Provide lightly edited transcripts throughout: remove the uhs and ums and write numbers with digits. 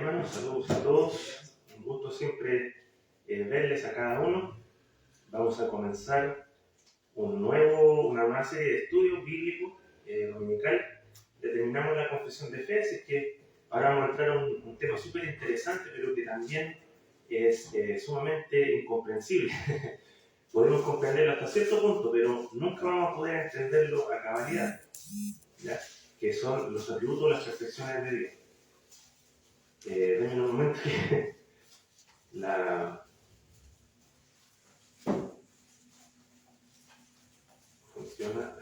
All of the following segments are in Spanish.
hermanos, saludos a todos. Un gusto siempre verles a cada uno. Vamos a comenzar una nueva serie de estudios bíblicos dominical. Determinamos la confesión de fe, así que ahora vamos a entrar a un tema súper interesante, pero que también es sumamente incomprensible. Podemos comprenderlo hasta cierto punto, pero nunca vamos a poder entenderlo a cabalidad, ¿ya? Que son los atributos, las perfecciones de Dios. Denme un momento que la funciona.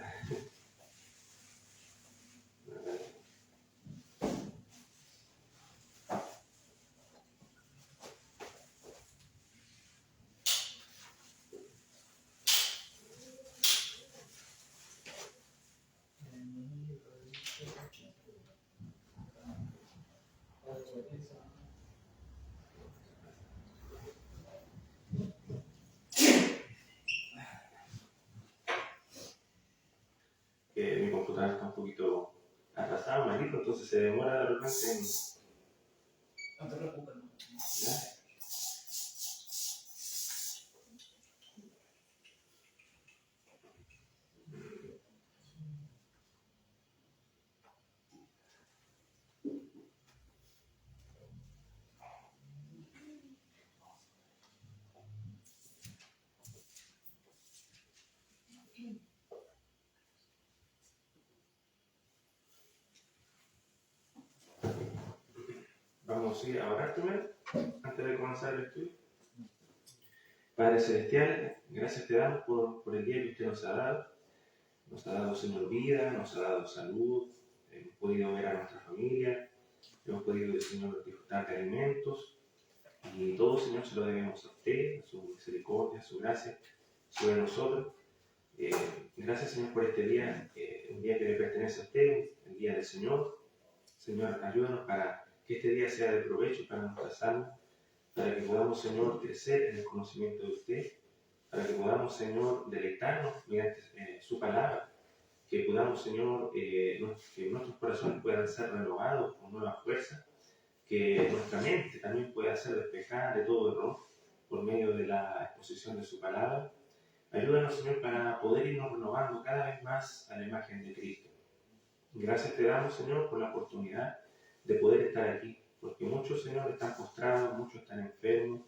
Mi computadora está un poquito atrasada, malito, entonces se demora de repente en... No te preocupes. ¿Ya? Vamos a ir a orar primero, antes de comenzar el estudio. Padre Celestial, gracias te damos por el día que usted nos ha dado. Nos ha dado, Señor, vida, nos ha dado salud, hemos podido ver a nuestra familia, hemos podido, Señor, disfrutar de alimentos, y todo, Señor, se lo debemos a usted, a su misericordia, a su gracia sobre nosotros. Gracias, Señor, por este día, un día que le pertenece a usted, el día del Señor. Señor, ayúdanos para que este día sea de provecho para nuestras almas, para que podamos, Señor, crecer en el conocimiento de usted, para que podamos, Señor, deleitarnos mediante su palabra, que podamos, Señor, que nuestros corazones puedan ser renovados con nueva fuerza, que nuestra mente también pueda ser despejada de todo error por medio de la exposición de su palabra. Ayúdanos, Señor, para poder irnos renovando cada vez más a la imagen de Cristo. Gracias te damos, Señor, por la oportunidad de poder estar aquí, porque muchos, Señor, están postrados, muchos están enfermos,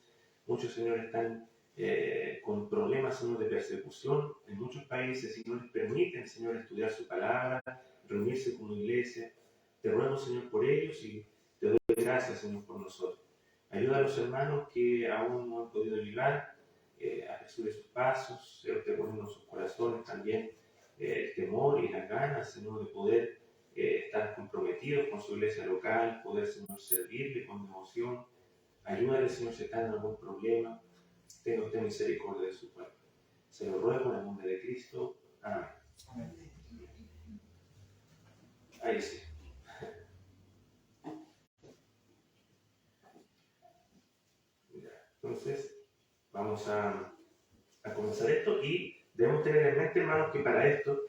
muchos, Señor, están con problemas, Señor, de persecución en muchos países y no les permiten, Señor, estudiar su palabra, reunirse como iglesia. Te ruego, Señor, por ellos y te doy gracias, Señor, por nosotros. Ayuda a los hermanos que aún no han podido llegar, apresure sus pasos, Señor, te ponen en sus corazones también el temor y las ganas, Señor, de poder estar comprometidos con su iglesia local, poder, Señor, servirle con devoción. Ayúdale, Señor, si está en algún problema. Tenga usted misericordia de su pueblo. Se lo ruego en el nombre de Cristo. Amén. Ahí sí. Entonces, vamos a comenzar esto y debemos tener en mente, hermanos, que para esto,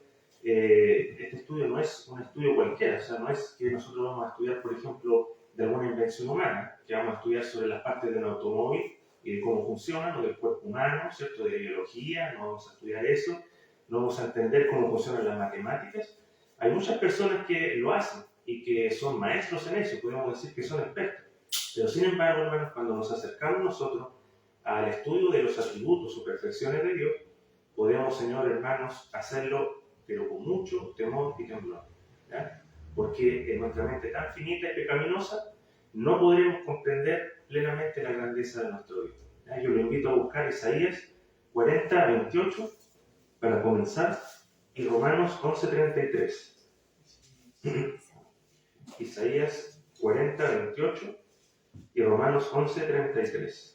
este estudio no es un estudio cualquiera, o sea, no es que nosotros vamos a estudiar, por ejemplo, de alguna invención humana, que vamos a estudiar sobre las partes de un automóvil y de cómo funcionan, o del cuerpo humano, ¿cierto?, de biología, no vamos a estudiar eso, no vamos a entender cómo funcionan las matemáticas. Hay muchas personas que lo hacen y que son maestros en eso, podemos decir que son expertos, pero sin embargo, hermanos, cuando nos acercamos nosotros al estudio de los atributos o perfecciones de Dios, podemos, Señor, hermanos, hacerlo, pero con mucho temor y temblor, ¿ya? Porque en nuestra mente tan finita y pecaminosa no podremos comprender plenamente la grandeza de nuestro Dios, ¿ya? Yo lo invito a buscar Isaías 40, 28 para comenzar y Romanos 11, 33. Isaías 40, 28 y Romanos 11, 33.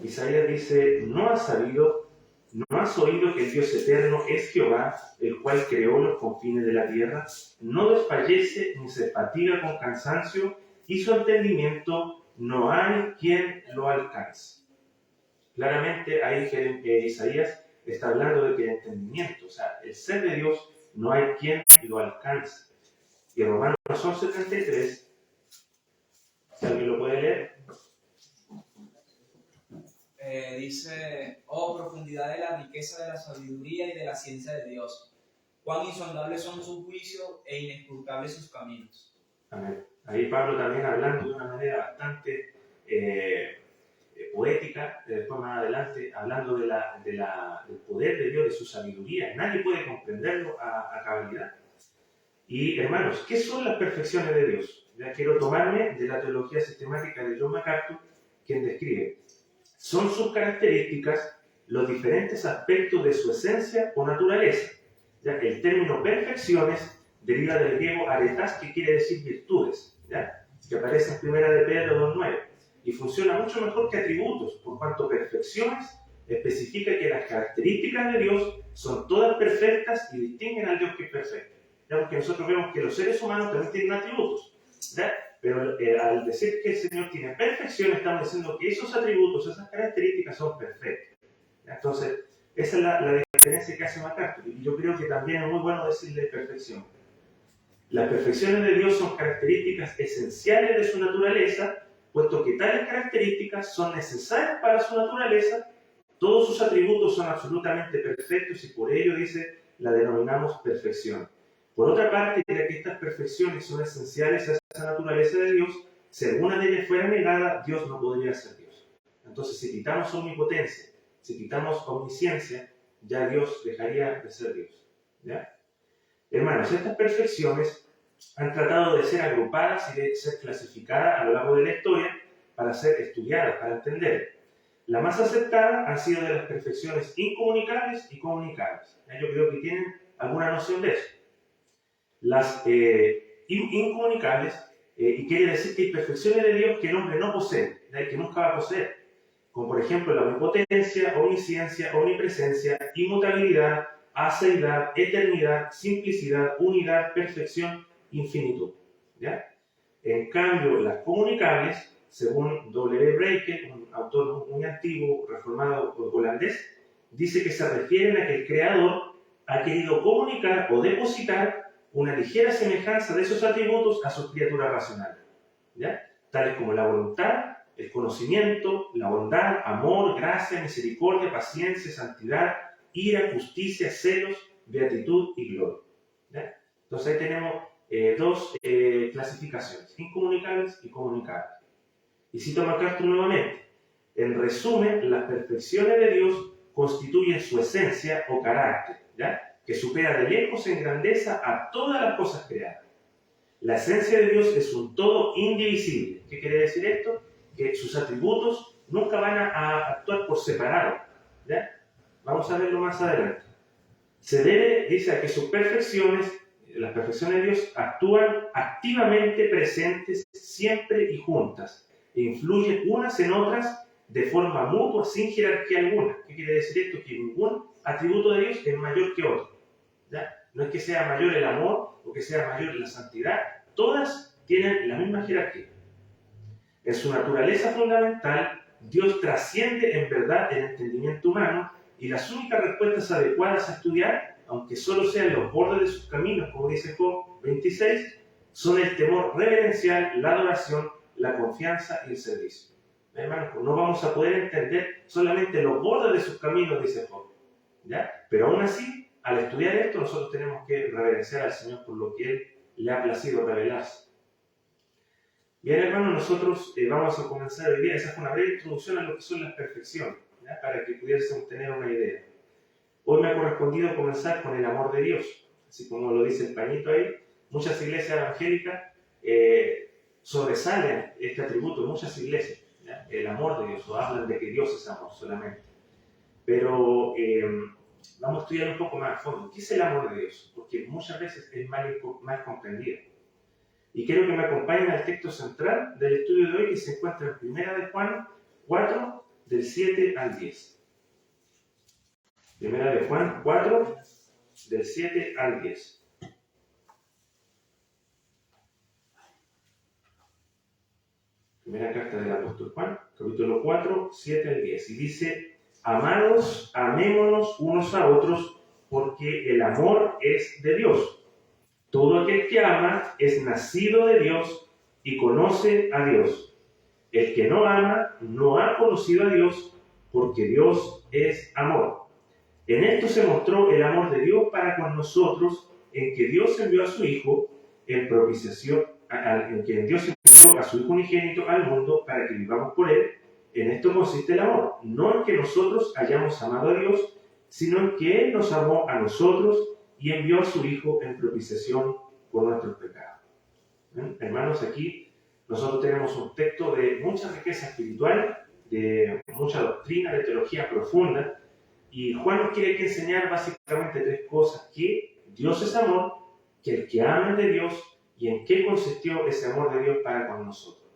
Isaías dice: ¿no has oído que el Dios eterno es Jehová, el cual creó los confines de la tierra? No desfallece ni se fatiga con cansancio, y su entendimiento no hay quien lo alcance. Claramente ahí Isaías está hablando de que el entendimiento, o sea, el ser de Dios, no hay quien lo alcance. Y Romanos Romanos 11:33, si alguien lo puede leer. Dice, oh profundidad de la riqueza de la sabiduría y de la ciencia de Dios. Cuán insondables son sus juicios e inescrutables sus caminos. Amén. Ahí Pablo también hablando de una manera bastante poética, después más adelante, hablando del poder de Dios, de su sabiduría. Nadie puede comprenderlo a cabalidad. Y hermanos, ¿qué son las perfecciones de Dios? Ya quiero tomarme de la teología sistemática de John MacArthur, quien describe: son sus características, los diferentes aspectos de su esencia o naturaleza. ¿Ya? El término perfecciones deriva del griego aretas, que quiere decir virtudes, ¿ya? Que aparece en 1 de Pedro 2:9, y funciona mucho mejor que atributos, por cuanto perfecciones especifica que las características de Dios son todas perfectas y distinguen al Dios que es perfecto. ¿Ya? Porque nosotros vemos que los seres humanos también tienen atributos, ¿ya? Pero al decir que el Señor tiene perfección, estamos diciendo que esos atributos, esas características son perfectas. ¿Ya? Entonces, esa es la diferencia que hace MacArthur. Y yo creo que también es muy bueno decirle perfección. Las perfecciones de Dios son características esenciales de su naturaleza, puesto que tales características son necesarias para su naturaleza. Todos sus atributos son absolutamente perfectos y por ello, dice, la denominamos perfección. Por otra parte, ya que estas perfecciones son esenciales a esa naturaleza de Dios, si alguna de ellas fuera negada, Dios no podría ser Dios. Entonces, si quitamos omnipotencia, si quitamos omnisciencia, ya Dios dejaría de ser Dios. ¿Ya? Hermanos, estas perfecciones han tratado de ser agrupadas y de ser clasificadas a lo largo de la historia para ser estudiadas, para entender. La más aceptada han sido de las perfecciones incomunicables y comunicables. Yo creo que tienen alguna noción de eso. Las incomunicables, y quiere decir que hay perfecciones de Dios que el hombre no posee, que nunca va a poseer, como por ejemplo la omnipotencia, omnisciencia, omnipresencia, inmutabilidad, aceidad, eternidad, simplicidad, unidad, perfección, infinitud. ¿Ya? En cambio, las comunicables, según W. Breike, un autor muy antiguo, reformado holandés, dice que se refieren a que el Creador ha querido comunicar o depositar una ligera semejanza de esos atributos a sus criaturas racionales, ¿ya? Tales como la voluntad, el conocimiento, la bondad, amor, gracia, misericordia, paciencia, santidad, ira, justicia, celos, beatitud y gloria. ¿Ya? Entonces ahí tenemos dos clasificaciones, incomunicables y comunicables. Y cito MacArthur nuevamente: en resumen, las perfecciones de Dios constituyen su esencia o carácter, ¿ya? Que supera de lejos en grandeza a todas las cosas creadas. La esencia de Dios es un todo indivisible. ¿Qué quiere decir esto? Que sus atributos nunca van a actuar por separado, ¿ya? Vamos a verlo más adelante. Se debe, dice, a que sus perfecciones, las perfecciones de Dios, actúan activamente presentes siempre y juntas, e influyen unas en otras de forma mutua, sin jerarquía alguna. ¿Qué quiere decir esto? Que ningún atributo de Dios es mayor que otro, ¿ya? No es que sea mayor el amor o que sea mayor la santidad, todas tienen la misma jerarquía. En su naturaleza fundamental, Dios trasciende en verdad el entendimiento humano, y las únicas respuestas adecuadas a estudiar, aunque solo sean los bordes de sus caminos, como dice Job 26, son el temor reverencial, la adoración, la confianza y el servicio. Hermanos, pues no vamos a poder entender solamente los bordes de sus caminos, dice Job, ¿ya? Pero aún así, al estudiar esto, nosotros tenemos que reverenciar al Señor por lo que Él le ha placido revelarse. Bien, hermanos, nosotros vamos a comenzar hoy día. Esa fue una breve introducción a lo que son las perfecciones, ¿ya? Para que pudiésemos tener una idea. Hoy me ha correspondido comenzar con el amor de Dios, así como lo dice el pañito ahí. Muchas iglesias evangélicas sobresalen este atributo, muchas iglesias, ¿ya? El amor de Dios, o hablan de que Dios es amor solamente. Pero vamos a estudiar un poco más a fondo. ¿Qué es el amor de Dios? Porque muchas veces es mal comprendido. Y quiero que me acompañen al texto central del estudio de hoy, que se encuentra en 1 de Juan 4, del 7 al 10. 1 de Juan 4, del 7 al 10. Primera carta del apóstol Juan, capítulo 4, 7 al 10. Y dice: amados, amémonos unos a otros, porque el amor es de Dios. Todo aquel que ama es nacido de Dios y conoce a Dios. El que no ama no ha conocido a Dios, porque Dios es amor. En esto se mostró el amor de Dios para con nosotros, en que Dios envió a su Hijo en propiciación, en que Dios envió a su Hijo unigénito al mundo para que vivamos por Él. En esto consiste el amor, no en que nosotros hayamos amado a Dios, sino en que Él nos amó a nosotros y envió a su Hijo en propiciación por nuestros pecados. Hermanos, aquí nosotros tenemos un texto de mucha riqueza espiritual, de mucha doctrina, de teología profunda, y Juan nos quiere enseñar básicamente tres cosas: que Dios es amor, que el que ama es de Dios, y en qué consistió ese amor de Dios para con nosotros.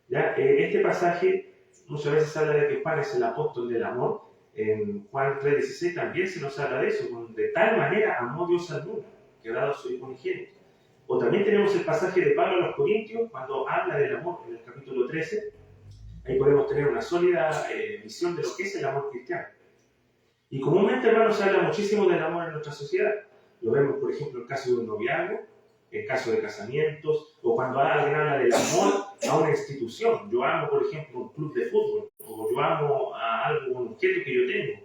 ¿Ya? Este pasaje muchas veces habla de que Juan es el apóstol del amor. En Juan 3:16 también se nos habla de eso: de tal manera amó Dios al mundo, que ha dado a su Hijo unigénito. O también tenemos el pasaje de Pablo a los Corintios, cuando habla del amor en el capítulo 13. Ahí podemos tener una sólida visión de lo que es el amor cristiano. Y comúnmente, hermanos, se habla muchísimo del amor en nuestra sociedad. Lo vemos, por ejemplo, en el caso de un noviazgo, en el caso de casamientos, o cuando alguien habla del amor a una institución. Yo amo, por ejemplo, un club de fútbol, o yo amo a algo, un objeto que yo tengo.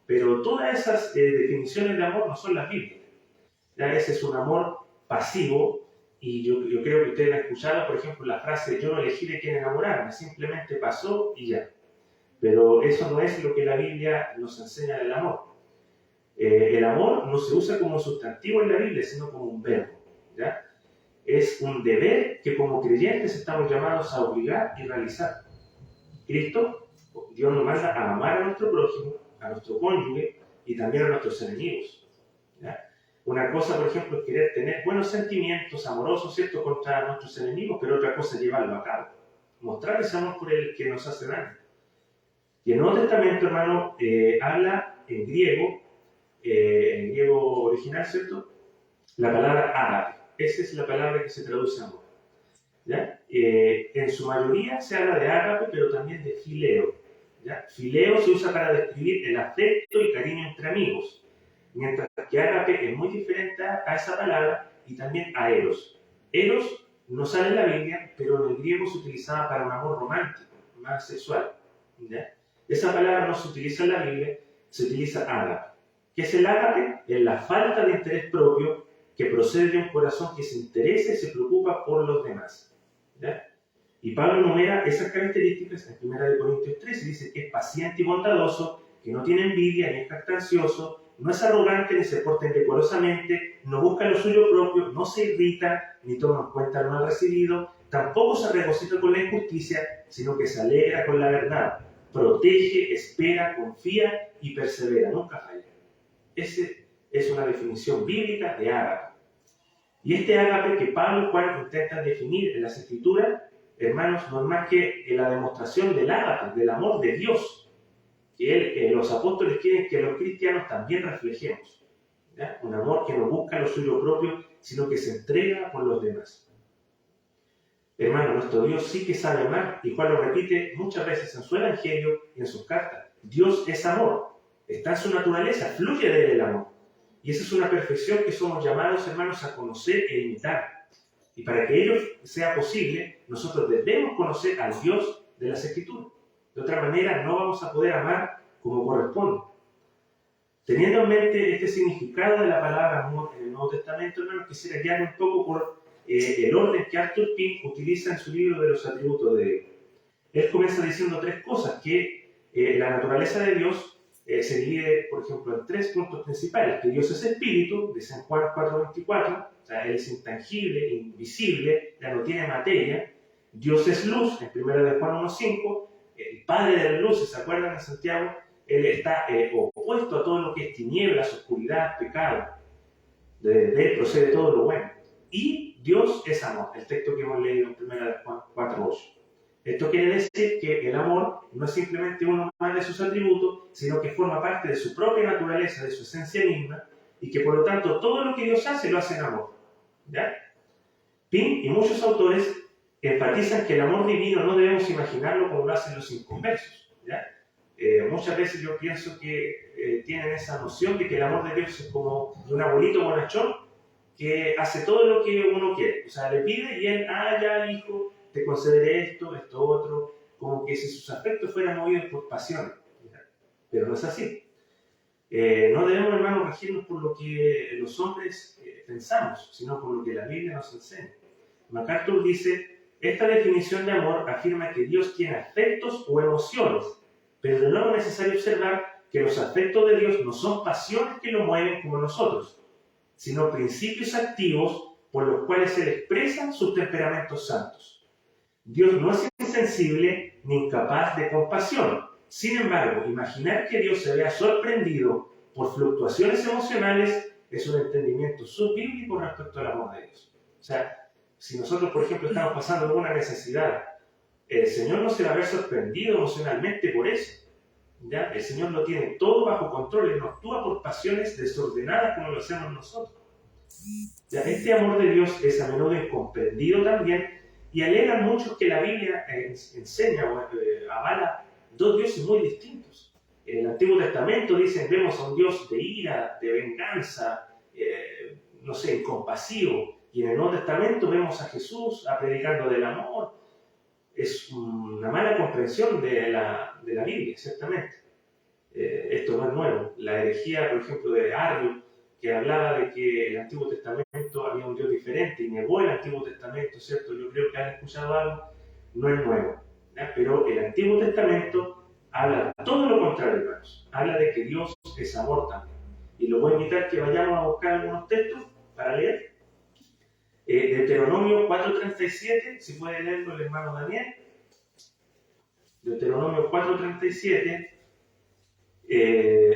Pero todas esas definiciones de amor no son las bíblicas. ¿Ya? Ese es un amor pasivo, y yo creo que ustedes han escuchado, por ejemplo, la frase: yo no elegí de quién enamorarme, simplemente pasó y ya. Pero eso no es lo que la Biblia nos enseña del amor. El amor no se usa como sustantivo en la Biblia, sino como un verbo. ¿Ya? Es un deber que como creyentes estamos llamados a obligar y realizar. Cristo, Dios nos manda a amar a nuestro prójimo, a nuestro cónyuge y también a nuestros enemigos. ¿Ya? Una cosa, por ejemplo, es querer tener buenos sentimientos amorosos, ¿cierto?, contra nuestros enemigos, pero otra cosa es llevarlo a cabo. Mostrar ese amor por el que nos hace daño. Y el Nuevo Testamento, hermano, habla en griego original, ¿cierto?, la palabra ágape. Esa es la palabra que se traduce amor. ¿Ya? En su mayoría se habla de ágape, pero también de fileo. ¿Ya? Fileo se usa para describir el afecto y cariño entre amigos, mientras que ágape es muy diferente a esa palabra, y también a eros. Eros no sale en la Biblia, pero en el griego se utilizaba para un amor romántico, más sexual. ¿Ya? Esa palabra no se utiliza en la Biblia, se utiliza ágape. ¿Qué es el ágape? Es la falta de interés propio que procede de un corazón que se interesa y se preocupa por los demás. ¿Ya? Y Pablo enumera esas características en 1 Corintios 3 y dice que es paciente y bondadoso, que no tiene envidia ni es jactancioso, no es arrogante ni se porta indecorosamente, no busca lo suyo propio, no se irrita ni toma en cuenta lo mal recibido, tampoco se regocija con la injusticia, sino que se alegra con la verdad, protege, espera, confía y persevera, nunca falla. Esa es una definición bíblica de ágape. Y este ágape que Pablo y Juan intentan definir en las Escrituras, hermanos, no es más que la demostración del ágape, del amor de Dios, que los apóstoles quieren que los cristianos también reflejemos. ¿Ya? Un amor que no busca lo suyo propio, sino que se entrega por los demás. Hermano, nuestro Dios sí que sabe amar, y Juan lo repite muchas veces en su evangelio y en sus cartas. Dios es amor, está en su naturaleza, fluye de él el amor. Y esa es una perfección que somos llamados, hermanos, a conocer e imitar. Y para que ello sea posible, nosotros debemos conocer al Dios de las Escrituras. De otra manera, no vamos a poder amar como corresponde. Teniendo en mente este significado de la palabra amor en el Nuevo Testamento, hermanos, quisiera guiarme un poco por el orden que Arthur Pink utiliza en su libro de los atributos de Dios. Él comienza diciendo tres cosas: que la naturaleza de Dios se divide, por ejemplo, en tres puntos principales: que Dios es espíritu, dice en Juan 4:24, o sea, Él es intangible, invisible, ya no tiene materia. Dios es luz, en 1 de Juan 1:5, el Padre de la luz, ¿se acuerdan de Santiago? Él está opuesto a todo lo que es tinieblas, oscuridad, pecado. De Él procede todo lo bueno. Y Dios es amor, el texto que hemos leído en 1 de Juan 4:8. Esto quiere decir que el amor no es simplemente uno más de sus atributos, sino que forma parte de su propia naturaleza, de su esencia misma, y que por lo tanto todo lo que Dios hace lo hace en amor. ¿Ya? Pink y muchos autores enfatizan que el amor divino no debemos imaginarlo como lo hacen los inconversos. ¿Ya? Muchas veces yo pienso que tienen esa noción de que el amor de Dios es como de un abuelito bonachón que hace todo lo que uno quiere. O sea, le pide y él, ya hijo, te concederé esto, esto otro, como que si sus afectos fueran movidos por pasión. Pero no es así. No debemos, hermanos, regirnos por lo que los hombres pensamos, sino por lo que la Biblia nos enseña. MacArthur dice, esta definición de amor afirma que Dios tiene afectos o emociones, pero de nuevo es necesario observar que los afectos de Dios no son pasiones que lo mueven como nosotros, sino principios activos por los cuales se le expresan sus temperamentos santos. Dios no es insensible ni incapaz de compasión. Sin embargo, imaginar que Dios se vea sorprendido por fluctuaciones emocionales es un entendimiento subbíblico respecto al amor de Dios. O sea, si nosotros, por ejemplo, estamos pasando alguna necesidad, el Señor no se va a ver sorprendido emocionalmente por eso. ¿Ya? El Señor lo tiene todo bajo control, Él no actúa por pasiones desordenadas como lo hacemos nosotros. ¿Ya? Este amor de Dios es a menudo incomprendido también y alegan muchos que la Biblia enseña o avala dos dioses muy distintos. En el Antiguo Testamento dicen, vemos a un Dios de ira, de venganza, incompasivo. Y en el Nuevo Testamento vemos a Jesús predicando del amor. Es una mala comprensión de la Biblia, ciertamente. Esto no es nuevo. La herejía, por ejemplo, de Arrio, que hablaba de que en el Antiguo Testamento había un Dios diferente y negó el Antiguo Testamento, ¿cierto? Yo creo que han escuchado algo, no es nuevo. ¿Ya? Pero el Antiguo Testamento habla todo lo contrario, hermanos. Habla de que Dios es amor también. Y lo voy a invitar que vayamos a buscar algunos textos para leer. Deuteronomio 4.37, si puede leerlo el hermano Daniel. Deuteronomio 4.37.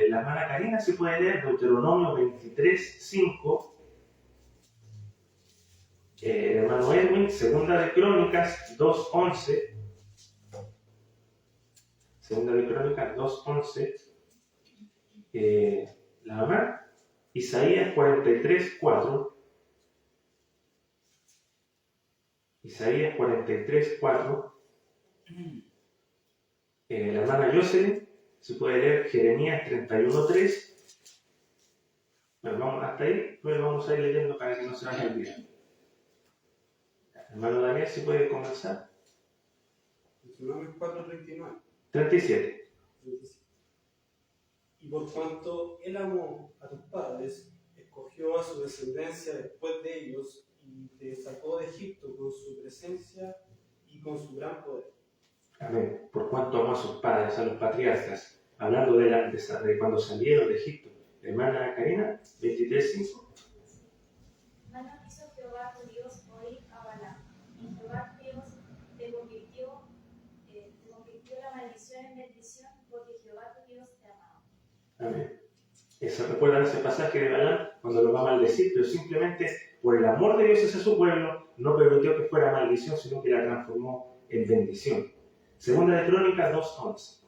La hermana Karina, si puede leer Deuteronomio 23.5. El hermano Edwin, Segunda de Crónicas 2.11. Segunda de Crónicas 2.11. La mamá, Isaías 43.4. Isaías 43.4. La hermana Jocelyn, se puede leer Jeremías 31.3. Bueno, vamos hasta ahí, luego vamos a ir leyendo para que no se vaya a olvidar. Hermano Daniel, si puede comenzar. Deuteronomio 4:39. 37. Y por cuanto él amó a tus padres, escogió a su descendencia después de ellos y te sacó de Egipto con su presencia y con su gran poder. Amén. Por cuanto amó a sus padres, a los patriarcas, hablando de cuando salieron de Egipto. Hermana Karina, 23.5. Mano hizo Jehová tu Dios oír a Balaam, y Jehová tu Dios te convirtió la maldición en bendición, porque Jehová tu Dios te amaba. Amén. ¿Recuerdan ese pasaje de Balaam cuando lo va a maldecir? Pero simplemente por el amor de Dios hacia su pueblo no permitió que fuera maldición, sino que la transformó en bendición. Segunda de Crónicas 2.11.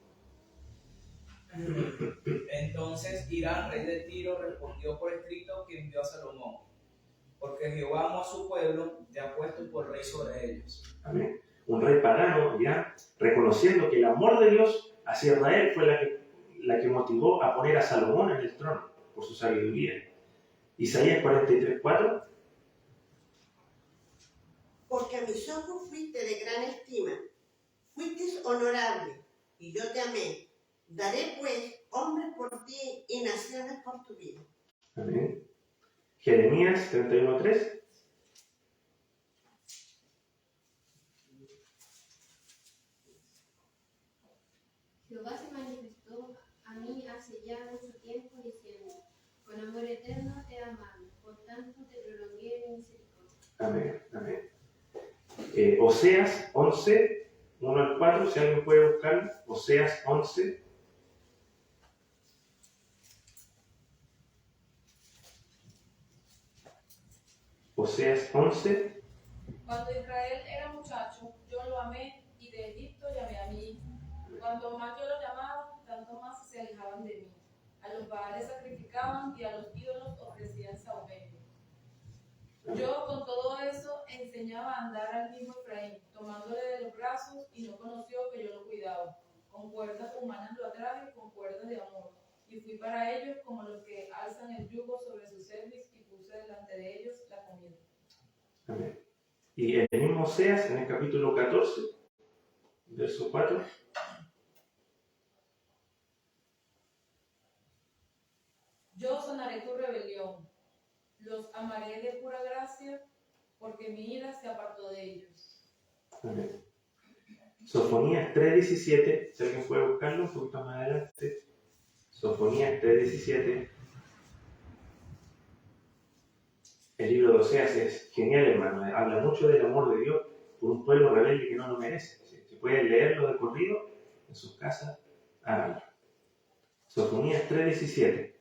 Entonces Hiram, rey de Tiro, respondió por escrito que envió a Salomón, porque Jehová amó a su pueblo, te ha puesto por rey sobre ellos. Amén. Un rey pagano, Hiram, reconociendo que el amor de Dios hacia Israel fue la que motivó a poner a Salomón en el trono, por su sabiduría. Isaías 43.4. Porque a mis ojos fuiste de gran estima, fuiste honorable, y yo te amé. Daré pues hombres por ti y naciones por tu vida. Amén. Jeremías 31.3. Jehová se manifestó a mí hace ya mucho tiempo diciendo, con amor eterno te he amado, por tanto te prolongué mi misericordia. Amén. Amén. Oseas 11, 1 al 4, si alguien puede buscar, Oseas 11. Oseas 11. Cuando Israel era muchacho, yo lo amé, y de Egipto llamé a mi hijo. Cuanto más yo lo llamaba, tanto más se alejaban de mí. A los Baales sacrificaban y a los ídolos ofrecían saumerios. Yo con todo eso enseñaba a andar al mismo Efraín, tomándole de los brazos, y no conoció que yo lo cuidaba. Con cuerdas humanas lo atraje, con cuerdas de amor. Y fui para ellos como los que alzan el yugo sobre su cerviz, y puse delante de ellos Amén. Y en el mismo Oseas, en el capítulo 14, verso 4. Yo sanaré tu rebelión, los amaré de pura gracia, porque mi ira se apartó de ellos. Amén. Sofonías 3:17, si alguien puede buscarlo un poquito más adelante. Sofonías 3:17. El libro de Oseas es genial, hermano. Habla mucho del amor de Dios por un pueblo rebelde que no lo merece. Si pueden leerlo de corrido en sus casas, háganlo. Sofonías 3:17.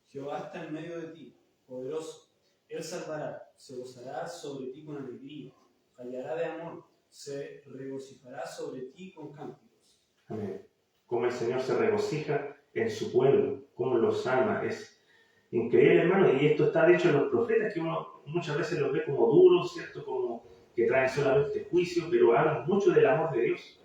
Jehová está en medio de ti, poderoso. Él salvará, se gozará sobre ti con alegría, hallará de amor, se regocijará sobre ti con cánticos. Amén. Cómo el Señor se regocija en su pueblo, cómo los ama. Es increíble, hermano, y esto está dicho en los profetas, que uno muchas veces los ve como duros, ¿cierto? Como que traen solamente juicio, pero hablan mucho del amor de Dios.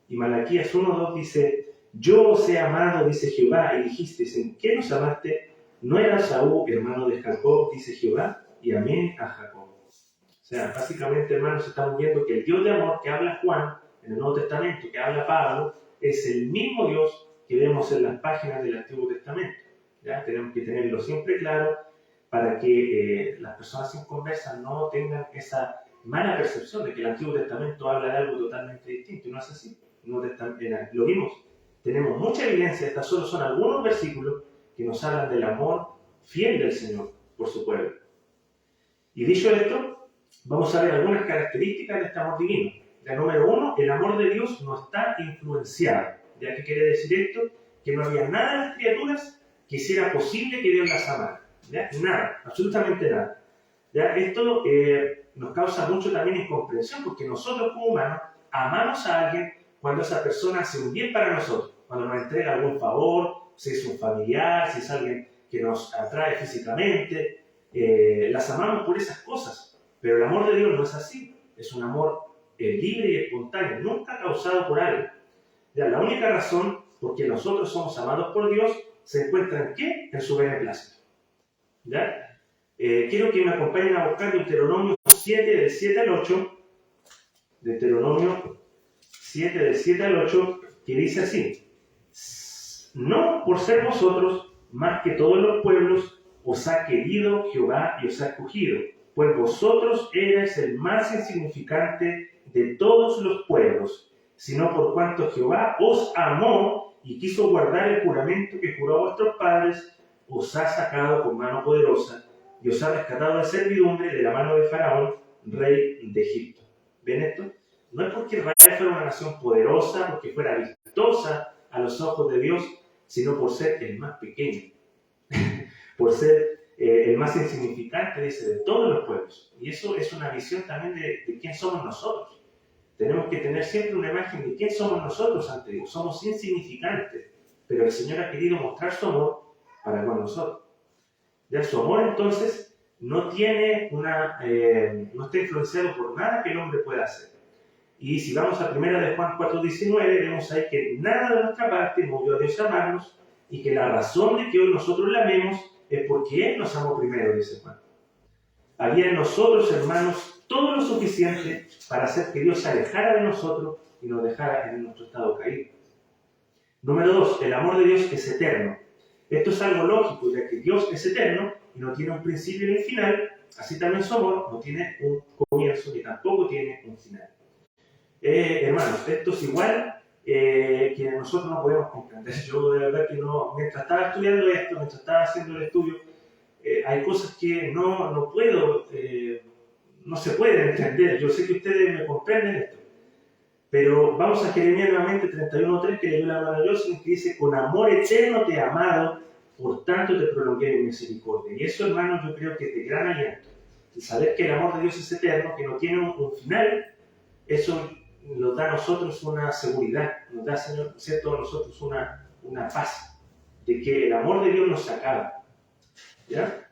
Y Malaquías 1:2 dice: yo os he amado, dice Jehová, y dijisteis: ¿en qué nos amaste? No era Saúl, hermano de Jacob, dice Jehová, y amé a Jacob. O sea, básicamente, hermanos, estamos viendo que el Dios de amor que habla Juan en el Nuevo Testamento, que habla Pablo, es el mismo Dios que vemos en las páginas del Antiguo Testamento. ¿Ya? Tenemos que tenerlo siempre claro para que las personas inconversas no tengan esa mala percepción de que el Antiguo Testamento habla de algo totalmente distinto. Y no es así. Lo vimos. Tenemos mucha evidencia. Estas solo son algunos versículos que nos hablan del amor fiel del Señor por su pueblo. Y dicho esto, vamos a ver algunas características de este amor divino. La número 1, el amor de Dios no está influenciado. ¿Ya qué quiere decir esto? Que no había nada en las criaturas que hiciera posible que Dios las amara. ¿Ya? Nada, absolutamente nada. ¿Ya? Esto nos causa mucho también incomprensión, porque nosotros como humanos amamos a alguien cuando esa persona hace un bien para nosotros, cuando nos entrega algún favor, si es un familiar, si es alguien que nos atrae físicamente, las amamos por esas cosas. Pero el amor de Dios no es así, es un amor libre y espontáneo, nunca causado por algo. ¿Ya? La única razón por que nosotros somos amados por Dios se encuentra en ¿qué? En su beneplácito. ¿Ya? Quiero que me acompañen a buscar Deuteronomio 7, del 7 al 8. Deuteronomio 7, del 7 al 8, que dice así: no por ser vosotros más que todos los pueblos os ha querido Jehová y os ha escogido, pues vosotros erais el más insignificante de todos los pueblos, sino por cuanto Jehová os amó y quiso guardar el juramento que juró a vuestros padres, os ha sacado con mano poderosa y os ha rescatado de servidumbre de la mano de Faraón, rey de Egipto. ¿Ven esto? No es porque Israel fuera una nación poderosa, porque fuera vistosa a los ojos de Dios, sino por ser el más pequeño, por ser el más insignificante, dice, de todos los pueblos. Y eso es una visión también de quién somos nosotros. Tenemos que tener siempre una imagen de quién somos nosotros ante Dios. Somos insignificantes, pero el Señor ha querido mostrar su amor para con nosotros. Ya su amor, entonces, no está influenciado por nada que el hombre pueda hacer. Y si vamos a 1 de Juan 4:19, vemos ahí que nada de nuestra parte movió a Dios a amarnos, y que la razón de que hoy nosotros le amemos es porque Él nos amó primero, dice Juan. Había en nosotros, hermanos, todo lo suficiente para hacer que Dios se alejara de nosotros y nos dejara en nuestro estado caído. Número 2, el amor de Dios es eterno. Esto es algo lógico, ya que Dios es eterno y no tiene un principio ni un final, así también su amor no tiene un comienzo ni tampoco tiene un final. Hermanos, esto es igual que nosotros no podemos comprender. Yo de verdad que no, mientras estaba estudiando esto, mientras estaba haciendo el estudio, hay cosas que no puedo, no se pueden entender. Yo sé que ustedes me comprenden esto. Pero vamos a Jeremías nuevamente 31:3, que leyó la hermana Jocelyn, que dice: con amor eterno te he amado, por tanto te prolongué mi misericordia. Y eso, hermanos, yo creo que es de gran aliento. El saber que el amor de Dios es eterno, que no tiene un final, eso nos da a nosotros una seguridad, nos da, Señor, ¿cierto?, a nosotros una paz, de que el amor de Dios no se acaba. ¿Ya?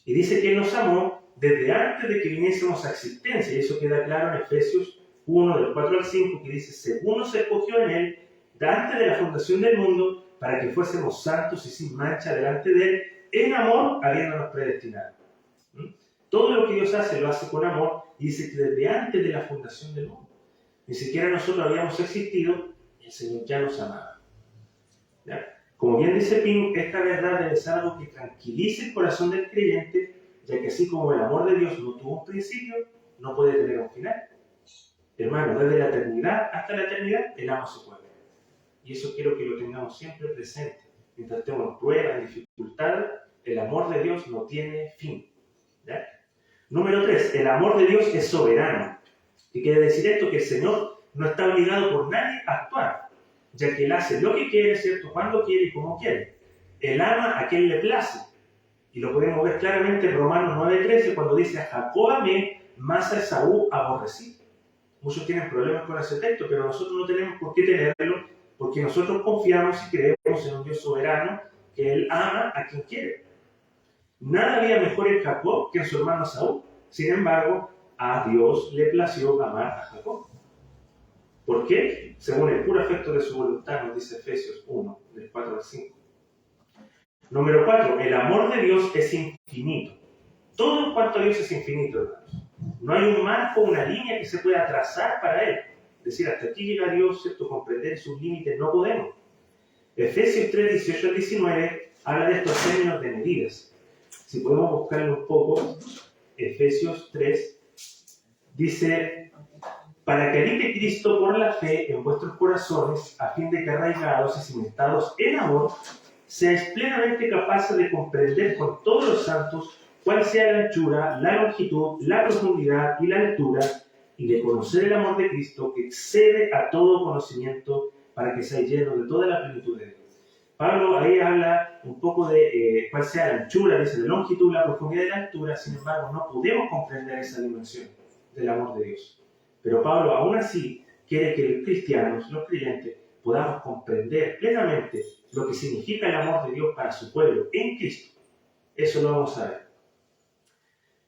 Y dice que Él nos amó desde antes de que viniésemos a existencia, y eso queda claro en Efesios 1, del 4 al 5, que dice: según nos escogió en Él, antes de la fundación del mundo, para que fuésemos santos y sin mancha delante de Él, en amor habiéndonos predestinado. Todo lo que Dios hace, lo hace con amor, y dice que desde antes de la fundación del mundo, ni siquiera nosotros habíamos existido, y el Señor ya nos amaba. ¿Ya? Como bien dice Pink, esta verdad debe ser algo que tranquilice el corazón del creyente, ya que así como el amor de Dios no tuvo un principio, no puede tener un final. Hermano, desde la eternidad hasta la eternidad, el amor se puede. Y eso quiero que lo tengamos siempre presente. Mientras estemos en pruebas, en dificultades, el amor de Dios no tiene fin. ¿Ya? Número 3, el amor de Dios es soberano. ¿Qué quiere decir esto? Que el Señor no está obligado por nadie a actuar, ya que Él hace lo que quiere, ¿cierto? Cuando quiere y como quiere. Él ama a quien le place. Y lo podemos ver claramente en Romanos 9:13, cuando dice: a Jacob amé, más a Esaú aborrecí. Muchos tienen problemas con ese texto, pero nosotros no tenemos por qué tenerlo, porque nosotros confiamos y creemos en un Dios soberano, que Él ama a quien quiere. Nada había mejor en Jacob que en su hermano Esaú. Sin embargo, a Dios le plació amar a Jacob. ¿Por qué? Según el puro afecto de su voluntad, nos dice Efesios 1, del 4 al 5. Número 4, el amor de Dios es infinito. Todo en cuanto a Dios es infinito, hermanos. No hay un marco, una línea que se pueda trazar para Él. Es decir, hasta aquí llega Dios, ¿cierto? Comprender sus límites no podemos. Efesios 3, 18 al 19 habla de estos términos de medidas. Si podemos buscarlo un poco, Efesios 3 dice: para que habite Cristo por la fe en vuestros corazones, a fin de que arraigados y cimentados en amor, seáis plenamente capaces de comprender con todos los santos cuál sea la anchura, la longitud, la profundidad y la altura, y de conocer el amor de Cristo que excede a todo conocimiento, para que seáis llenos de toda la plenitud de Dios. Pablo ahí habla un poco de cuál sea la anchura, dice la longitud, la profundidad y la altura. Sin embargo, no podemos comprender esa dimensión del amor de Dios. Pero Pablo aún así quiere que los cristianos, los creyentes, podamos comprender plenamente lo que significa el amor de Dios para su pueblo en Cristo. Eso lo vamos a ver.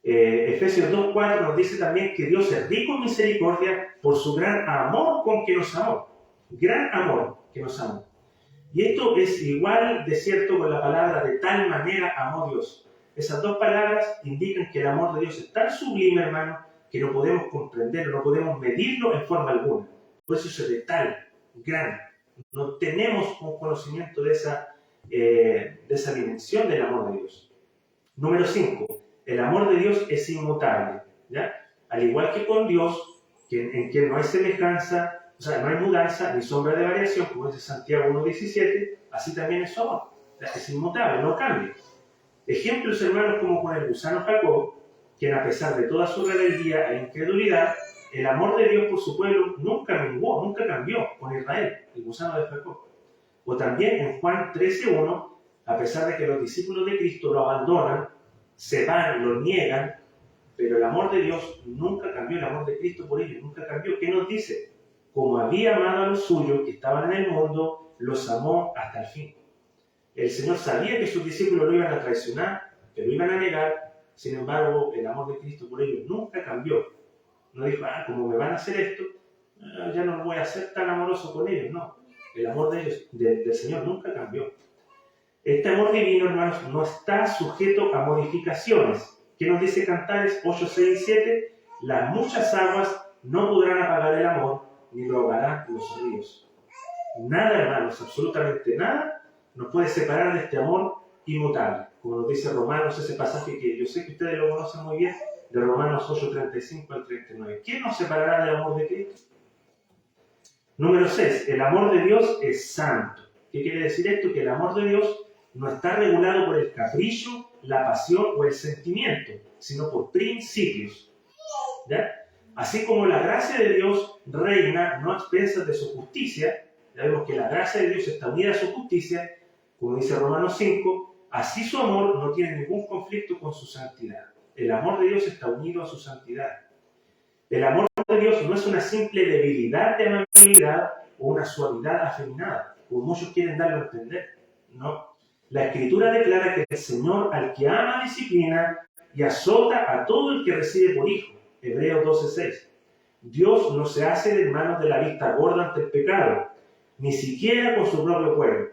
Efesios 2:4 nos dice también que Dios es rico en misericordia por su gran amor con que nos amó. Gran amor que nos amó. Y esto es igual de cierto con la palabra de tal manera amó Dios. Esas dos palabras indican que el amor de Dios es tan sublime, hermano, que no podemos comprenderlo, no podemos medirlo en forma alguna. Por eso es de tal, gran. No tenemos un conocimiento de esa dimensión del amor de Dios. Número 5. El amor de Dios es inmutable, ¿ya? Al igual que con Dios, en quien no hay semejanza, o sea, no hay mudanza ni sombra de variación, como dice Santiago 1:17, así también es su amor. Es inmutable, no cambia. Ejemplos, hermanos, como con el gusano Jacob, quien a pesar de toda su rebeldía e incredulidad, el amor de Dios por su pueblo nunca menguó, nunca cambió con Israel, el gusano de Jacob. O también en Juan 13:1, a pesar de que los discípulos de Cristo lo abandonan, se van, lo niegan, pero el amor de Dios nunca cambió, el amor de Cristo por ellos nunca cambió. ¿Qué nos dice? Como había amado a los suyos que estaban en el mundo, los amó hasta el fin. El Señor sabía que sus discípulos lo iban a traicionar, que lo iban a negar. Sin embargo, el amor de Cristo por ellos nunca cambió. No dijo: como me van a hacer esto, ya no voy a ser tan amoroso con ellos. No, el amor de ellos, del Señor nunca cambió. Este amor divino, hermanos, no está sujeto a modificaciones. ¿Qué nos dice Cantares 8, 6 y 7? Las muchas aguas no podrán apagar el amor, ni lo ahogarán los ríos. Nada, hermanos, absolutamente nada, nos puede separar de este amor inmutable. Como nos dice Romanos, ese pasaje que yo sé que ustedes lo conocen muy bien, de Romanos 8, 35 al 39. ¿Quién nos separará del amor de Cristo? Número 6. El amor de Dios es santo. ¿Qué quiere decir esto? Que el amor de Dios no está regulado por el capricho, la pasión o el sentimiento, sino por principios. ¿Ya? Así como la gracia de Dios reina no a expensas de su justicia, ya vemos que la gracia de Dios está unida a su justicia, como dice Romanos 5, así su amor no tiene ningún conflicto con su santidad. El amor de Dios está unido a su santidad. El amor de Dios no es una simple debilidad de amabilidad o una suavidad afeminada, como muchos quieren darlo a entender. No. La Escritura declara que el Señor al que ama disciplina y azota a todo el que recibe por hijo. Hebreos 12:6. Dios no se hace de manos de la vista gorda ante el pecado, ni siquiera con su propio pueblo.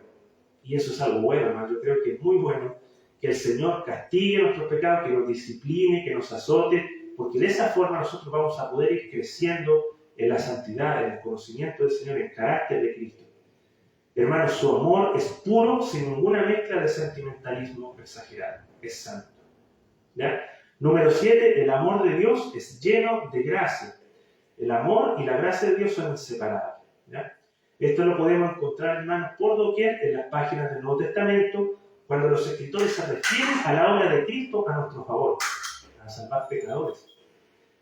Y eso es algo bueno, hermano. Yo creo que es muy bueno que el Señor castigue nuestros pecados, que nos discipline, que nos azote, porque de esa forma nosotros vamos a poder ir creciendo en la santidad, en el conocimiento del Señor, en el carácter de Cristo. Hermanos, su amor es puro, sin ninguna mezcla de sentimentalismo exagerado. Es santo. ¿Ya? Número 7, el amor de Dios es lleno de gracia. El amor y la gracia de Dios son inseparables. ¿Ya? Esto lo podemos encontrar, hermanos, por doquier en las páginas del Nuevo Testamento, cuando los escritores se refieren a la obra de Cristo a nuestro favor, a salvar pecadores.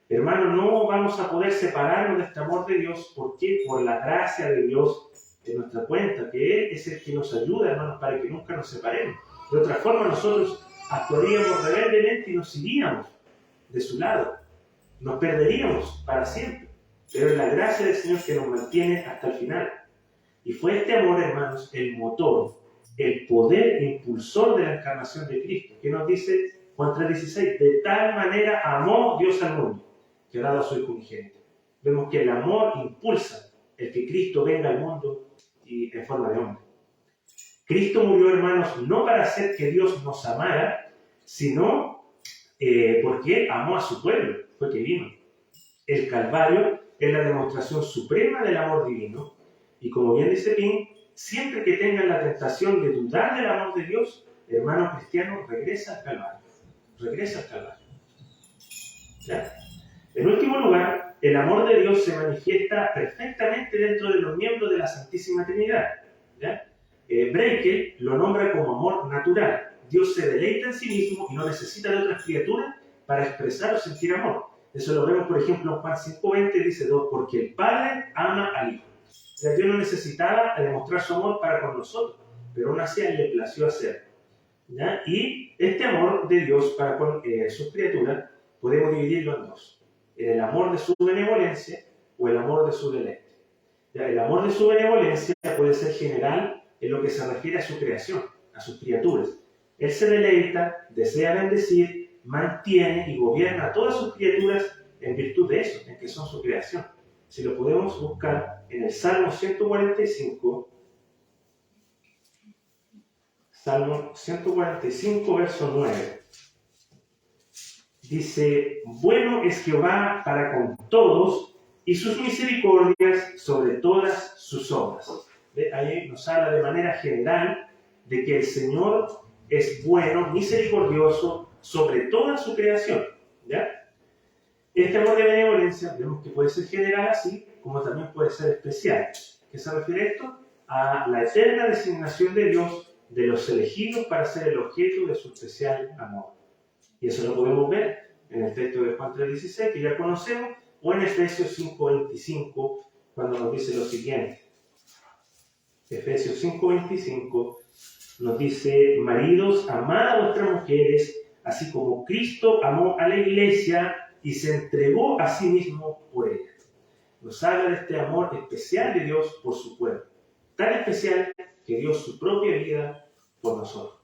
Hermanos, no vamos a poder separarnos de este amor de Dios. ¿Por qué? Por la gracia de Dios en nuestra cuenta, que Él es el que nos ayuda, hermanos, para que nunca nos separemos. De otra forma, nosotros actuaríamos rebeldemente y nos iríamos de su lado. Nos perderíamos para siempre. Pero es la gracia del Señor que nos mantiene hasta el final. Y fue este amor, hermanos, el motor, el poder impulsor de la encarnación de Cristo. ¿Qué nos dice Juan 3:16? De tal manera amó Dios al mundo, que ha dado a su Hijo unigénito. Vemos que el amor impulsa el que Cristo venga al mundo y en forma de hombre. Cristo murió, hermanos, no para hacer que Dios nos amara, sino porque amó a su pueblo, fue que vino. El Calvario es la demostración suprema del amor divino, y como bien dice Pin, siempre que tengan la tentación de dudar del amor de Dios, hermano cristiano, regresa al Calvario. Regresa al Calvario. ¿Ya? En último lugar, el amor de Dios se manifiesta perfectamente dentro de los miembros de la Santísima Trinidad. ¿Ya? Breikel lo nombra como amor natural. Dios se deleita en sí mismo y no necesita de otras criaturas para expresar o sentir amor. Eso lo vemos, por ejemplo, en Juan 5:20, dice 2, porque el Padre ama al Hijo. O sea, Dios no necesitaba demostrar su amor para con nosotros, pero aún así a Él le plació hacerlo. ¿Ya? Y este amor de Dios para con sus criaturas podemos dividirlo en dos. En el amor de su benevolencia o el amor de su deleite. ¿Ya? El amor de su benevolencia puede ser general en lo que se refiere a su creación, a sus criaturas. Él se deleita, desea bendecir, mantiene y gobierna a todas sus criaturas en virtud de eso, en que son su creación. Si lo podemos buscar en el Salmo 145, Salmo 145, verso 9. Dice, bueno es Jehová para con todos y sus misericordias sobre todas sus obras. ¿Ve? Ahí nos habla de manera general de que el Señor es bueno, misericordioso sobre toda su creación. ¿Ya? Este amor de benevolencia vemos que puede ser general así, como también puede ser especial. ¿Qué se refiere esto? A la eterna designación de Dios de los elegidos para ser el objeto de su especial amor. Y eso lo podemos ver en el texto de Juan 3:16, que ya conocemos, o en Efesios 5:25, cuando nos dice lo siguiente. Efesios 5:25 nos dice, maridos, amad a vuestras mujeres, así como Cristo amó a la iglesia y se entregó a sí mismo por ella. Nos habla de este amor especial de Dios por su pueblo. Tan especial que dio su propia vida por nosotros.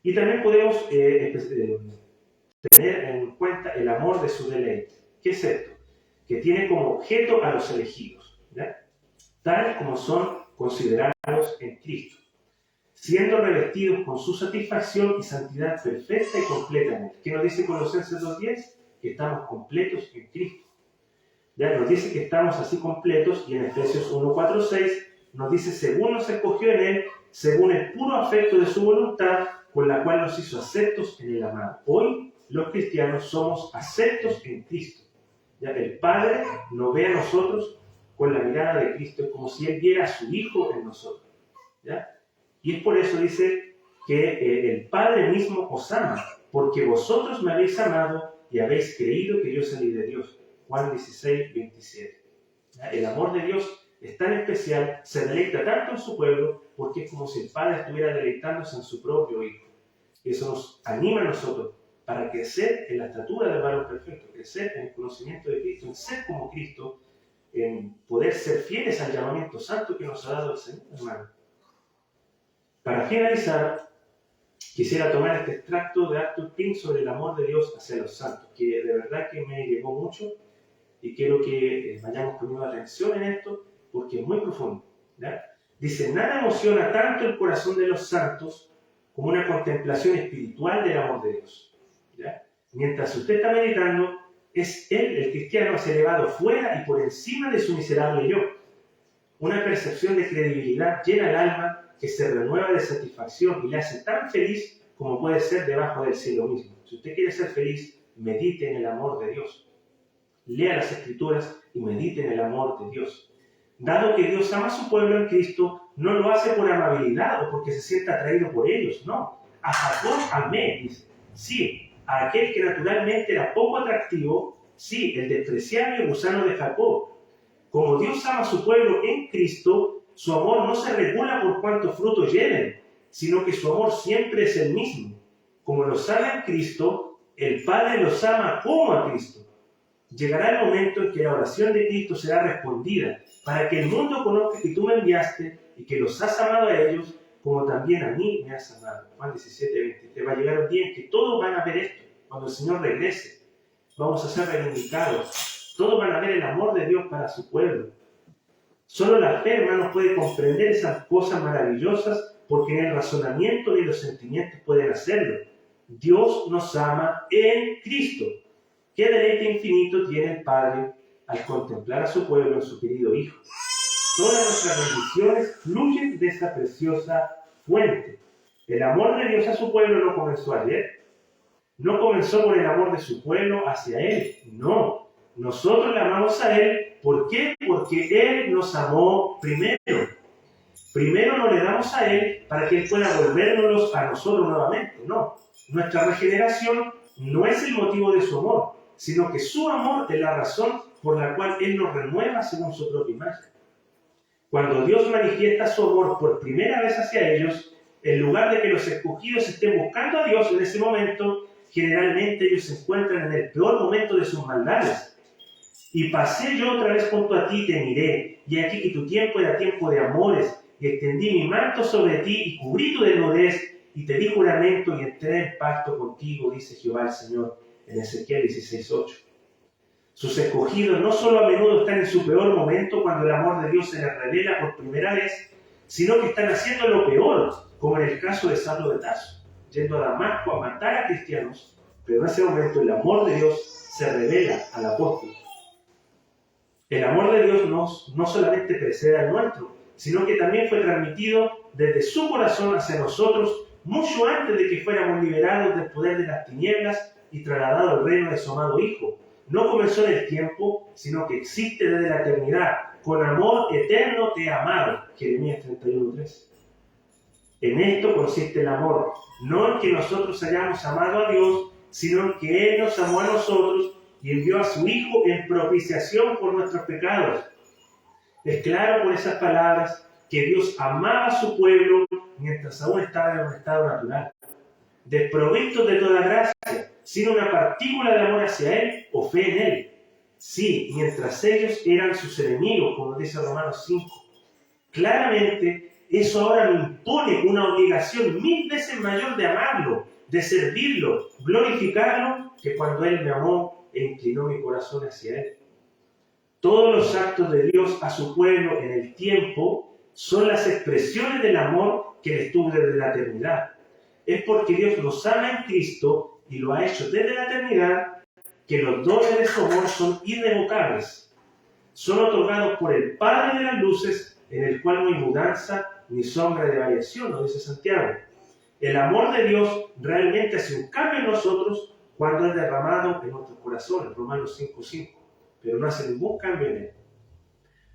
Y también podemos tener en cuenta el amor de su deleite. ¿Qué es esto? Que tiene como objeto a los elegidos, ¿ya? Tal como son considerados en Cristo, siendo revestidos con su satisfacción y santidad perfecta y completa en Él. ¿Qué nos dice Colosenses 2:10? Que estamos completos en Cristo. Ya nos dice que estamos así completos, y en Efesios 1:4-6 nos dice, según nos escogió en Él, según el puro afecto de su voluntad, con la cual nos hizo aceptos en el amado. Hoy los cristianos somos aceptos en Cristo. Ya que el Padre nos ve a nosotros con la mirada de Cristo, es como si Él viera a su Hijo en nosotros. ¿Ya? Y es por eso dice que el Padre mismo os ama, porque vosotros me habéis amado y habéis creído que yo salí de Dios. Juan 16:27. ¿Ya? El amor de Dios es tan especial, se deleita tanto en su pueblo, porque es como si el Padre estuviera deleitándose en su propio Hijo. Y eso nos anima a nosotros para crecer en la estatura del varón perfecto, crecer en el conocimiento de Cristo, en ser como Cristo, en poder ser fieles al llamamiento santo que nos ha dado el Señor, hermano. Para finalizar, quisiera tomar este extracto de Arthur Pink sobre el amor de Dios hacia los santos, que de verdad que me llegó mucho y quiero que vayamos poniendo atención en esto porque es muy profundo. ¿Ya? Dice, nada emociona tanto el corazón de los santos como una contemplación espiritual del amor de Dios. ¿Ya? Mientras usted está meditando, es él, el cristiano, es elevado fuera y por encima de su miserable yo. Una percepción de credibilidad llena el alma que se renueva de satisfacción y le hace tan feliz como puede ser debajo del cielo mismo. Si usted quiere ser feliz, medite en el amor de Dios. Lea las Escrituras y medite en el amor de Dios. Dado que Dios ama a su pueblo en Cristo, no lo hace por amabilidad o porque se sienta atraído por ellos, no. A Jacob amé, dice. Sí, a aquel que naturalmente era poco atractivo, sí, el despreciable gusano de Jacob. Como Dios ama a su pueblo en Cristo, su amor no se regula por cuántos frutos lleven, sino que su amor siempre es el mismo. Como los ama en Cristo, el Padre los ama como a Cristo. Llegará el momento en que la oración de Cristo será respondida, para que el mundo conozca que tú me enviaste y que los has amado a ellos, como también a mí me has amado. Juan 17:20. Te va a llegar un día en que todos van a ver esto, cuando el Señor regrese. Vamos a ser reivindicados. Todos van a ver el amor de Dios para su pueblo. Solo la fe, hermanos, puede comprender esas cosas maravillosas, porque ni el razonamiento ni los sentimientos pueden hacerlo. Dios nos ama en Cristo. ¿Qué deleite infinito tiene el Padre al contemplar a su pueblo en su querido Hijo? Todas nuestras bendiciones fluyen de esta preciosa fuente. El amor de Dios a su pueblo no comenzó ayer. No comenzó por el amor de su pueblo hacia Él. No. Nosotros le amamos a Él. ¿Por qué? Porque Él nos amó primero. Primero nos le damos a Él para que Él pueda volvernos a nosotros nuevamente. No. Nuestra regeneración no es el motivo de su amor, sino que su amor es la razón por la cual Él nos renueva según su propia imagen. Cuando Dios manifiesta su amor por primera vez hacia ellos, en lugar de que los escogidos estén buscando a Dios en ese momento, generalmente ellos se encuentran en el peor momento de sus maldades. Y pasé yo otra vez junto a ti y te miré, y aquí que tu tiempo era tiempo de amores, y extendí mi manto sobre ti y cubrí tu desnudez, y te di juramento y entré en pacto contigo, dice Jehová el Señor, en Ezequiel 16:8. Sus escogidos no solo a menudo están en su peor momento cuando el amor de Dios se les revela por primera vez, sino que están haciendo lo peor, como en el caso de Saulo de Tarso, yendo a Damasco a matar a cristianos, pero en ese momento el amor de Dios se revela al apóstol. El amor de Dios no solamente precede al nuestro, sino que también fue transmitido desde su corazón hacia nosotros mucho antes de que fuéramos liberados del poder de las tinieblas y trasladados al reino de su amado Hijo. No comenzó en el tiempo, sino que existe desde la eternidad. Con amor eterno te he amado. Jeremías 31:3. En esto consiste el amor, no en que nosotros hayamos amado a Dios, sino en que Él nos amó a nosotros y envió a su Hijo en propiciación por nuestros pecados. Es claro por esas palabras que Dios amaba a su pueblo mientras aún estaba en un estado natural, desprovistos de toda gracia, sin una partícula de amor hacia Él o fe en Él. Sí, mientras ellos eran sus enemigos, como dice Romanos 5. Claramente, eso ahora me impone una obligación 1000 veces mayor de amarlo, de servirlo, glorificarlo, que cuando Él me amó e inclinó mi corazón hacia Él. Todos los actos de Dios a su pueblo en el tiempo son las expresiones del amor que les tuvo desde la eternidad. Es porque Dios los ama en Cristo y lo ha hecho desde la eternidad que los dones de su amor son irrevocables. Son otorgados por el Padre de las luces, en el cual no hay mudanza ni sombra de variación, lo dice Santiago. El amor de Dios realmente hace un cambio en nosotros cuando es derramado en nuestros corazones, Romanos 5:5, pero no hace ningún cambio en él.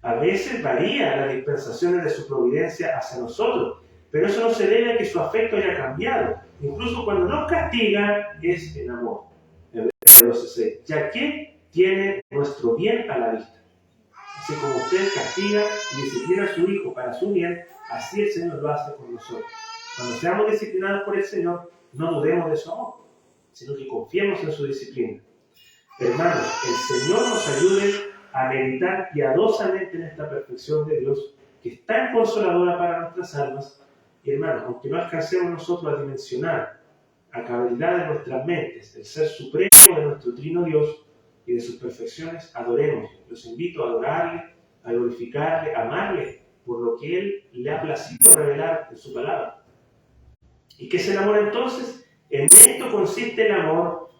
A veces varía las dispensaciones de su providencia hacia nosotros, pero eso no se debe a que su afecto haya cambiado. Incluso cuando nos castiga, es en amor. Hebreos 12:6. Ya que tiene nuestro bien a la vista. Así como usted castiga y disciplina a su hijo para su bien, así el Señor lo hace con nosotros. Cuando seamos disciplinados por el Señor, no dudemos de su amor, sino que confiemos en su disciplina. Hermanos, el Señor nos ayude a meditar piadosamente en esta perfección de Dios, que es tan consoladora para nuestras almas. Y hermanos, aunque no alcancemos nosotros a dimensionar a cabalidad de nuestras mentes el ser supremo de nuestro trino Dios y de sus perfecciones, adoremos. Los invito a adorarle, a glorificarle, a amarle por lo que Él le ha placido revelar en su palabra. ¿Y qué es el amor entonces? En esto consiste el amor,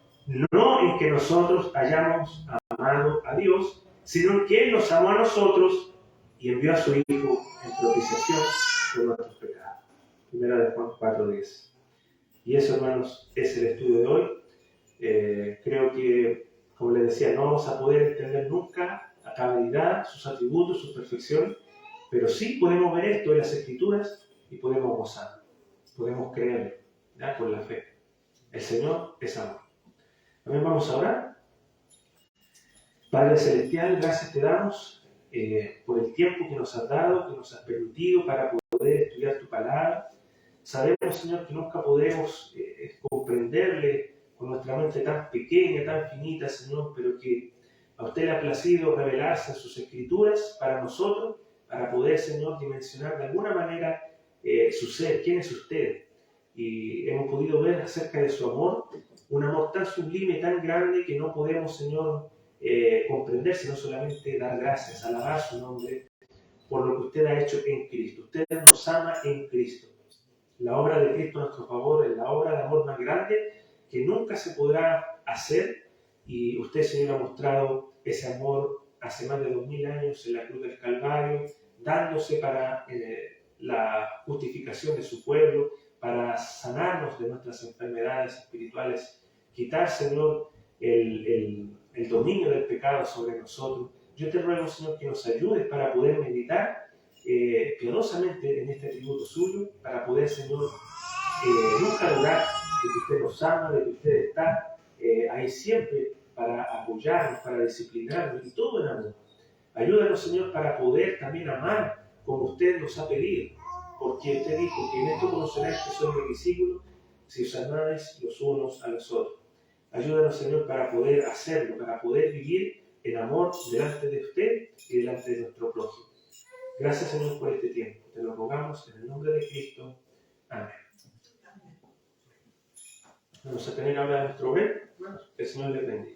no en que nosotros hayamos amado a Dios, sino en que Él nos amó a nosotros y envió a su Hijo en propiciación por nuestros pecados. Primera de Juan 4:10. Y eso, hermanos, es el estudio de hoy. Creo que, como les decía, no vamos a poder entender nunca a cabalidad sus atributos, su perfección, pero sí podemos ver esto en las Escrituras y podemos gozar, podemos creer, ¿ya? Por la fe. El Señor es amor. También vamos a orar. Padre Celestial, gracias te damos por el tiempo que nos has dado, que nos has permitido para poder estudiar tu palabra. Sabemos, Señor, que nunca podemos comprenderle con nuestra mente tan pequeña, tan finita, Señor, pero que a usted le ha placido revelarse en sus Escrituras para nosotros, para poder, Señor, dimensionar de alguna manera su ser, quién es usted. Y hemos podido ver acerca de su amor, un amor tan sublime, tan grande, que no podemos, Señor, comprender, sino solamente dar gracias, alabar su nombre por lo que usted ha hecho en Cristo. Usted nos ama en Cristo. La obra de Cristo a nuestro favor es la obra de amor más grande que nunca se podrá hacer, y usted, Señor, ha mostrado ese amor hace más de 2000 años en la cruz del Calvario, dándose para la justificación de su pueblo, para sanarnos de nuestras enfermedades espirituales, quitar, Señor, el dominio del pecado sobre nosotros. Yo te ruego, Señor, que nos ayudes para poder meditar piadosamente en este atributo suyo, para poder, Señor, nunca dudar de que usted nos ama, de que usted está ahí siempre para apoyarnos, para disciplinarnos, y todo en amor. Ayúdanos, Señor, para poder también amar como usted nos ha pedido, porque usted dijo que en esto conoceréis que sois mis discípulos, si os amáis los unos a los otros. Ayúdanos, Señor, para poder hacerlo, para poder vivir en amor delante de usted y delante de nuestro prójimo. Gracias, Señor, por este tiempo. Te lo rogamos en el nombre de Cristo. Amén. Vamos a tener ahora nuestro ver. Que el Señor les bendiga.